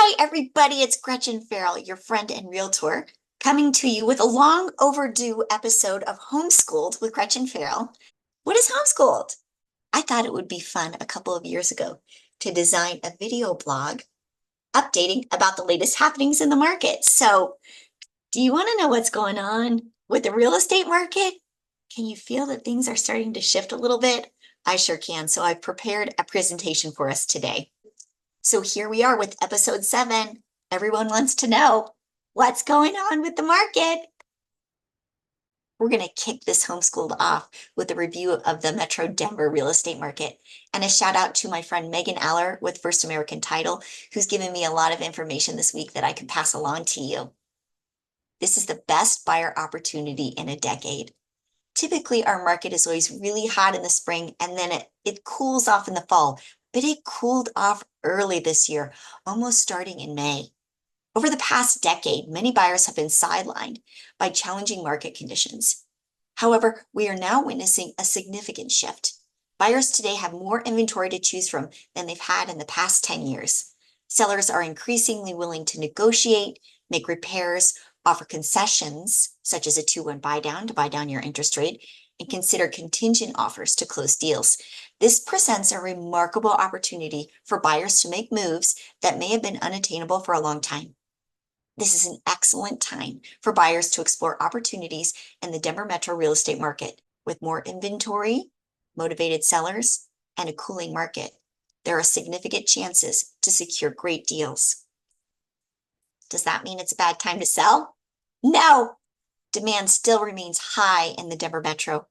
Hi, everybody. It's Gretchen Farrell, your friend and realtor, coming to you with a long overdue episode of Homeschooled with Gretchen Farrell. What is Homeschooled? I thought it would be fun a couple of years ago to design a video blog updating about the latest happenings in the market. So, do you want to know what's going on with the real estate market? Can you feel that things are starting to shift a little bit? I sure can. So, I've prepared a presentation for us today. So here we are with episode 7. Everyone wants to know what's going on with the market. We're going to kick this homeschooled off with a review of the Metro Denver real estate market and a shout out to my friend Megan Aller with First American Title, who's given me a lot of information this week that I can pass along to you. This is the best buyer opportunity in a decade. Typically, our market is always really hot in the spring and then it cools off in the fall, but it cooled off early this year, almost starting in May. Over the past decade, many buyers have been sidelined by challenging market conditions. However, we are now witnessing a significant shift. Buyers today have more inventory to choose from than they've had in the past 10 years. Sellers are increasingly willing to negotiate, make repairs, offer concessions, such as a 2-1 buy down to buy down your interest rate, and consider contingent offers to close deals. This presents a remarkable opportunity for buyers to make moves that may have been unattainable for a long time. This is an excellent time for buyers to explore opportunities in the Denver metro real estate market. With more inventory, motivated sellers, and a cooling market, there are significant chances to secure great deals. Does that mean it's a bad time to sell? No! Demand still remains high in the Denver metro,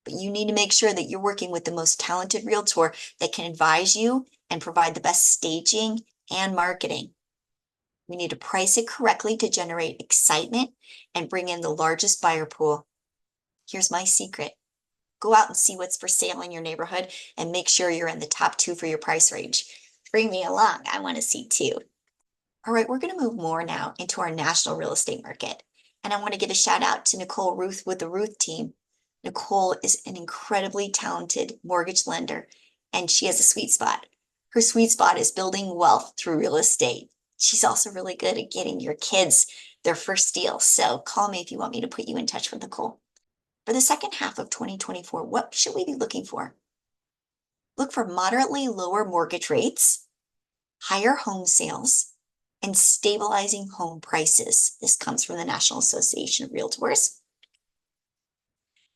but you need to make sure that you're working with the most talented realtor that can advise you and provide the best staging and marketing. We need to price it correctly to generate excitement and bring in the largest buyer pool. Here's my secret. Go out and see what's for sale in your neighborhood and make sure you're in the top 2 for your price range. Bring me along. I want to see 2. All right, we're going to move more now into our national real estate market. And I want to give a shout out to Nicole Ruth with the Ruth team. Nicole is an incredibly talented mortgage lender, and she has a sweet spot. Her sweet spot is building wealth through real estate. She's also really good at getting your kids their first deal. So call me if you want me to put you in touch with Nicole. For the second half of 2024, what should we be looking for? Look for moderately lower mortgage rates, higher home sales, and stabilizing home prices. This comes from the National Association of Realtors.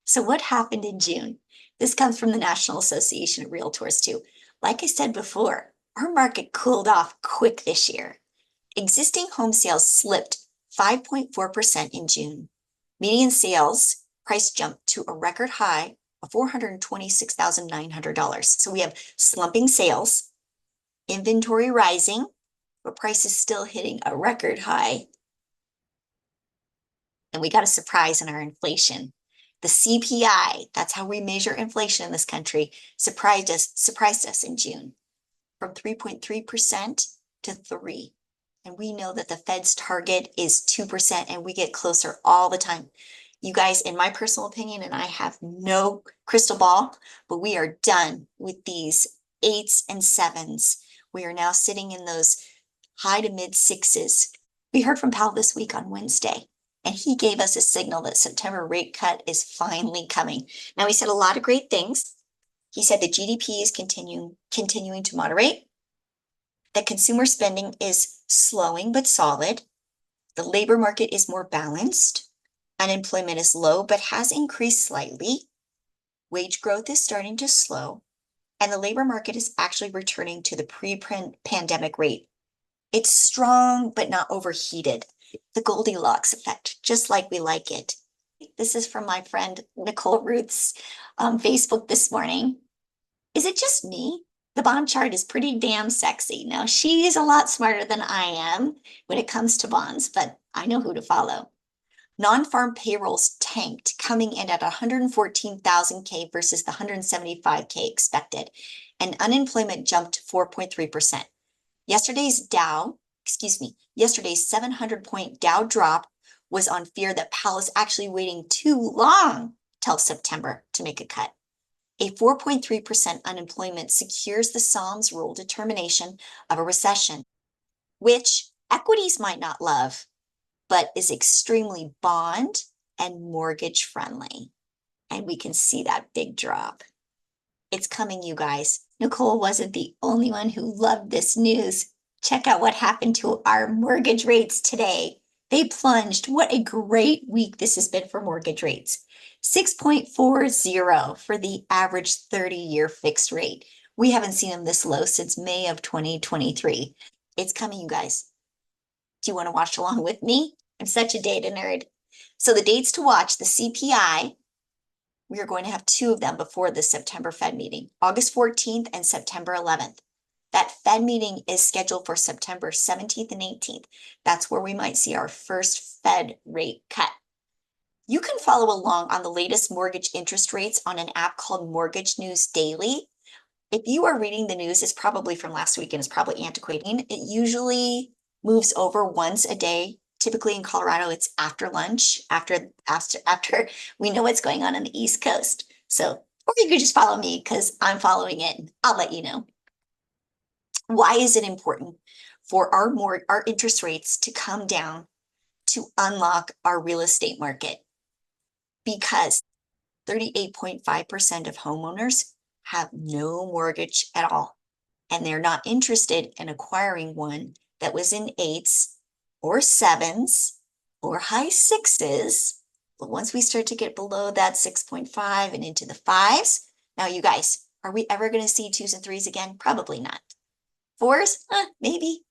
So what happened in June? This comes from the National Association of Realtors too. Like I said before, our market cooled off quick this year. Existing home sales slipped 5.4% in June. Median sales price jumped to a record high of $426,900. So we have slumping sales, inventory rising, but prices still hitting a record high. And we got a surprise in our inflation. The CPI, that's how we measure inflation in this country, surprised us in June from 3.3% to 3%. And we know that the Fed's target is 2%, and we get closer all the time. You guys, in my personal opinion, and I have no crystal ball, but we are done with these 8s and 7s. We are now sitting in those high to mid 6s. We heard from Powell this week on Wednesday, and he gave us a signal that September rate cut is finally coming. Now, he said a lot of great things. He said the GDP is continuing to moderate, that consumer spending is slowing but solid, the labor market is more balanced, unemployment is low but has increased slightly, wage growth is starting to slow, and the labor market is actually returning to the pre-pandemic rate. It's strong but not overheated. The Goldilocks effect, just like we like it. This is from my friend Nicole Ruth's Facebook this morning. Is it just me? The bond chart is pretty damn sexy. Now, she is a lot smarter than I am when it comes to bonds, but I know who to follow. Non-farm payrolls tanked, coming in at 114,000K versus the 175K expected, and unemployment jumped to 4.3%. Yesterday's 700-point Dow drop was on fear that Powell is actually waiting too long till September to make a cut. A 4.3% unemployment secures the Psalms rule determination of a recession. which equities might not love, but is extremely bond and mortgage friendly. And we can see that big drop. It's coming, you guys. Nicole wasn't the only one who loved this news. Check out what happened to our mortgage rates today. They plunged. What a great week this has been for mortgage rates. 6.40 for the average 30-year fixed rate. We haven't seen them this low since May of 2023. It's coming, you guys. Do you want to watch along with me? I'm such a data nerd. So the dates to watch, the CPI, we are going to have two of them before the September Fed meeting, August 14th and September 11th. That Fed meeting is scheduled for September 17th and 18th. That's where we might see our first Fed rate cut. You can follow along on the latest mortgage interest rates on an app called Mortgage News Daily. If you are reading the news, it's probably from last week and it's probably antiquating. It usually moves over once a day. Typically in Colorado, it's after lunch, after we know what's going on the East Coast. So, or you could just follow me because I'm following it. And I'll let you know. Why is it important for our interest rates to come down to unlock our real estate market? Because 38.5% of homeowners have no mortgage at all, and they're not interested in acquiring one that was in eights or sevens or high sixes. But once we start to get below that 6.5 and into the fives, now you guys, are we ever going to see twos and threes again? Probably not. Fours? Maybe.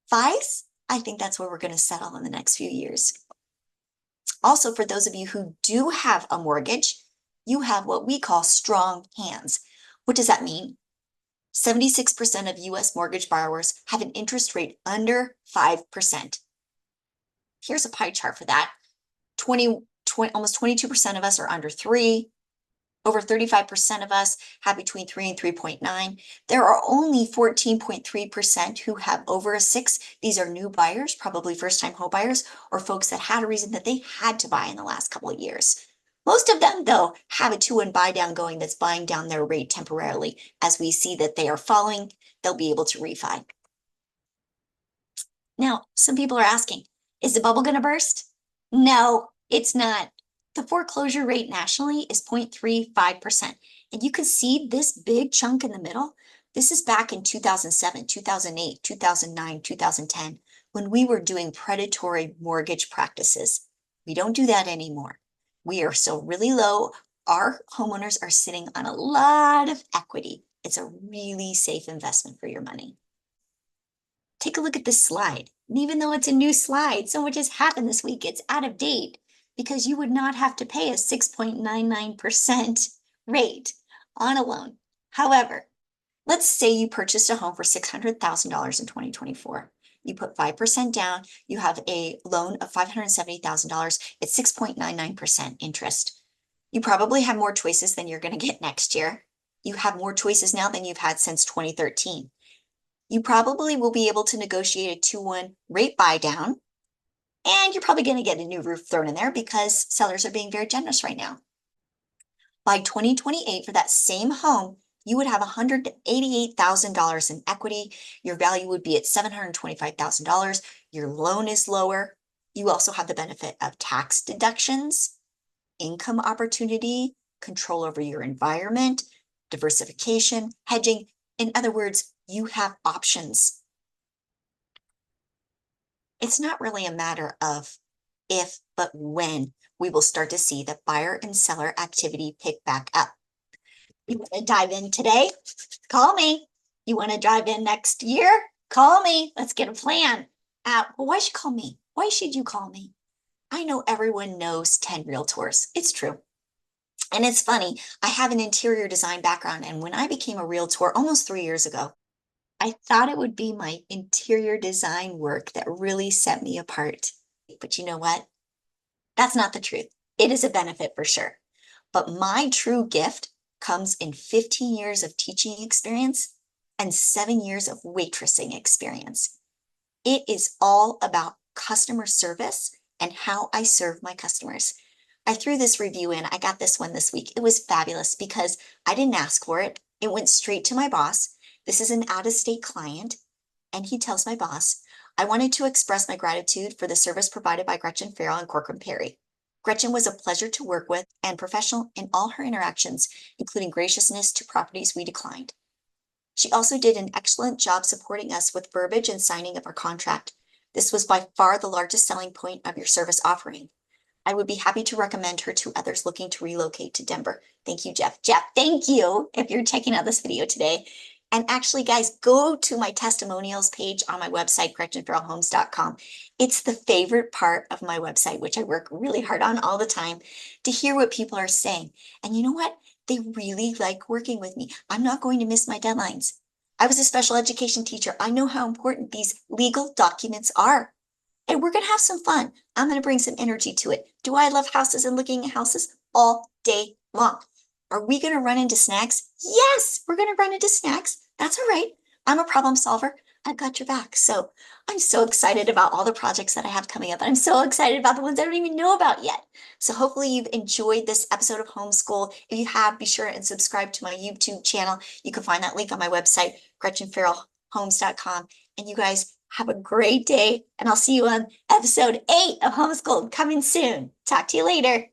Fives? I think that's where we're going to settle in the next few years. Also, for those of you who do have a mortgage, you have what we call strong hands. What does that mean? 76% of US mortgage borrowers have an interest rate under 5%. Here's a pie chart for that. Almost 22% of us are under 3. Over 35% of us have between 3 and 3.9. There are only 14.3% who have over a 6. These are new buyers, probably first-time home buyers, or folks that had a reason that they had to buy in the last couple of years. Most of them, though, have a 2 and buy down going that's buying down their rate temporarily. As we see that they are falling, they'll be able to refi. Now, some people are asking, is the bubble going to burst? No, it's not. The foreclosure rate nationally is 0.35%. And you can see this big chunk in the middle. This is back in 2007, 2008, 2009, 2010, when we were doing predatory mortgage practices. We don't do that anymore. We are still really low. Our homeowners are sitting on a lot of equity. It's a really safe investment for your money. Take a look at this slide. And even though it's a new slide, so much has happened this week, it's out of date because you would not have to pay a 6.99% rate on a loan. However, let's say you purchased a home for $600,000 in 2024. You put 5% down, you have a loan of $570,000. It's 6.99% interest. You probably have more choices than you're going to get next year. You have more choices now than you've had since 2013. You probably will be able to negotiate a 2-1 rate buy down, and you're probably going to get a new roof thrown in there because sellers are being very generous right now. By 2028, for that same home, you would have $188,000 in equity. Your value would be at $725,000. Your loan is lower. You also have the benefit of tax deductions, income opportunity, control over your environment, diversification, hedging. In other words, you have options. It's not really a matter of if, but when we will start to see the buyer and seller activity pick back up. You want to dive in today? Call me. You want to dive in next year? Call me. Let's get a plan. Well, why should you call me? Why should you call me? I know everyone knows 10 realtors. It's true. And it's funny, I have an interior design background, and when I became a realtor almost 3 years ago, I thought it would be my interior design work that really set me apart. But you know what? That's not the truth. It is a benefit for sure. But my true gift comes in 15 years of teaching experience and 7 years of waitressing experience. It is all about customer service and how I serve my customers. I threw this review in. I got this one this week. It was fabulous because I didn't ask for it. It went straight to my boss. This is an out-of-state client, and he tells my boss, I wanted to express my gratitude for the service provided by Gretchen Farrell and Corcoran Perry. Gretchen was a pleasure to work with and professional in all her interactions, including graciousness to properties we declined. She also did an excellent job supporting us with verbiage and signing of our contract. This was by far the largest selling point of your service offering. I would be happy to recommend her to others looking to relocate to Denver. Thank you, Jeff. Jeff, thank you if you're checking out this video today. And actually, guys, go to my testimonials page on my website, GretchenFarrellHomes.com. It's the favorite part of my website, which I work really hard on all the time, to hear what people are saying. And you know what? They really like working with me. I'm not going to miss my deadlines. I was a special education teacher. I know how important these legal documents are. And we're going to have some fun. I'm going to bring some energy to it. Do I love houses and looking at houses all day long? Are we going to run into snacks? Yes, we're going to run into snacks. That's all right. I'm a problem solver. I've got your back. So I'm so excited about all the projects that I have coming up. And I'm so excited about the ones I don't even know about yet. So hopefully you've enjoyed this episode of Homeschool. If you have, be sure and subscribe to my YouTube channel. You can find that link on my website, GretchenFarrellHomes.com. And you guys have a great day. And I'll see you on episode 8 of Homeschooled coming soon. Talk to you later.